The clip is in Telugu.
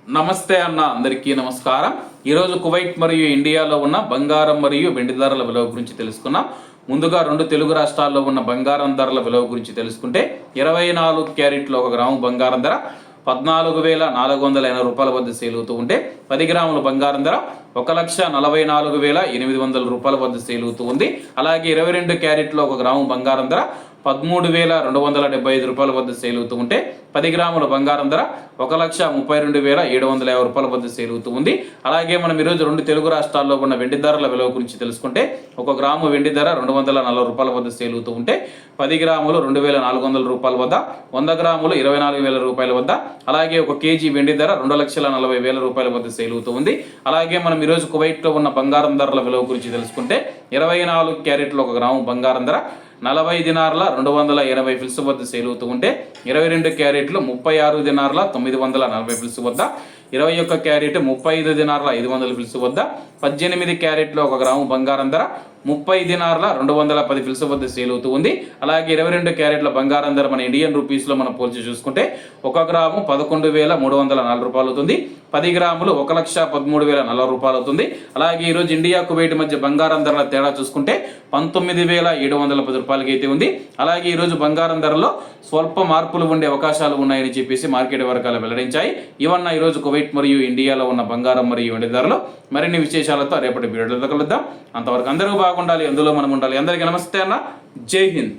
నమస్తే అన్న, అందరికీ నమస్కారం. ఈరోజు కువైట్ మరియు ఇండియాలో ఉన్న బంగారం మరియు వెండి ధరల విలువ గురించి తెలుసుకున్నాం. ముందుగా రెండు తెలుగు రాష్ట్రాల్లో ఉన్న బంగారం ధరల విలువ గురించి తెలుసుకుంటే 24 క్యారెట్లో 1 గ్రాము బంగారం ధర 14,480 రూపాయల వద్ద సేల్ అవుతూ ఉంటే 10 గ్రాముల బంగారం ధర 1,44,800 రూపాయల వద్ద సేల్ అవుతూ ఉంది. అలాగే 22 క్యారెట్లో 1 గ్రాము బంగారం ధర 13,275 రూపాయల వద్ద సేల్ అవుతూ ఉంటే 10 గ్రాముల బంగారం ధర 1,32,750 రూపాయల వద్ద సేల్ అవుతూ ఉంది. అలాగే మనం ఈరోజు రెండు తెలుగు రాష్ట్రాల్లో ఉన్న వెండి ధరల విలువ గురించి తెలుసుకుంటే 1 గ్రాము వెండి ధర 240 రూపాయల వద్ద సేల్ అవుతూ ఉంటే 10 గ్రాములు 2,400 రూపాయల వద్ద, 100 గ్రాములు 24,000 రూపాయల వద్ద, అలాగే 1 కేజీ వెండి ధర 2,40,000 రూపాయల వద్ద సేల్ అవుతూ ఉంది. అలాగే మనం ఈరోజు కువైట్లో ఉన్న బంగారం ధరల విలువ గురించి తెలుసుకుంటే 24 క్యారెట్లో 1 గ్రాము బంగారం ధర 40 దినార్ల 280 ఫిల్స్ వద్ద సేల్ అవుతూ ఉంటే 22 క్యారెట్లు 36 దినార్ల 940 ఫిల్స్ వద్ద, 21 క్యారెట్ 35 దినార్ల 500 ఫిల్స్ వద్ద, 18 క్యారెట్లో 1 గ్రాము బంగారం ధర 30 దినార్ల 210 ఫిల్స్ వద్ద సేల్ అవుతూ ఉంది. అలాగే 22 క్యారెట్ల బంగారం ధర మన ఇండియన్ రూపీస్లో మనం పోల్చి చూసుకుంటే 1 గ్రాము 11,304 రూపాయలు అవుతుంది. 10 గ్రాములు 1,13,040 రూపాయలు అవుతుంది. అలాగే ఈరోజు ఇండియా కువైట్ మధ్య బంగారం ధరల తేడా చూసుకుంటే 19,710 రూపాయలకి అయితే ఉంది. అలాగే ఈరోజు బంగారం ధరలో స్వల్ప మార్పులు ఉండే అవకాశాలు ఉన్నాయని చెప్పేసి మార్కెట్ వర్గాలు వెల్లడించాయి. ఇవన్న ఈరోజు కువైట్ మరియు ఇండియాలో ఉన్న బంగారం మరియు వెండి ధరలు. మరిన్ని విశేషాలతో రేపటి వీడియోలో కలుద్దాం. అంతవరకు అందరూ బాగుండాలి, అందులో మనం ఉండాలి. అందరికీ నమస్తే అన్న, జై హింద్.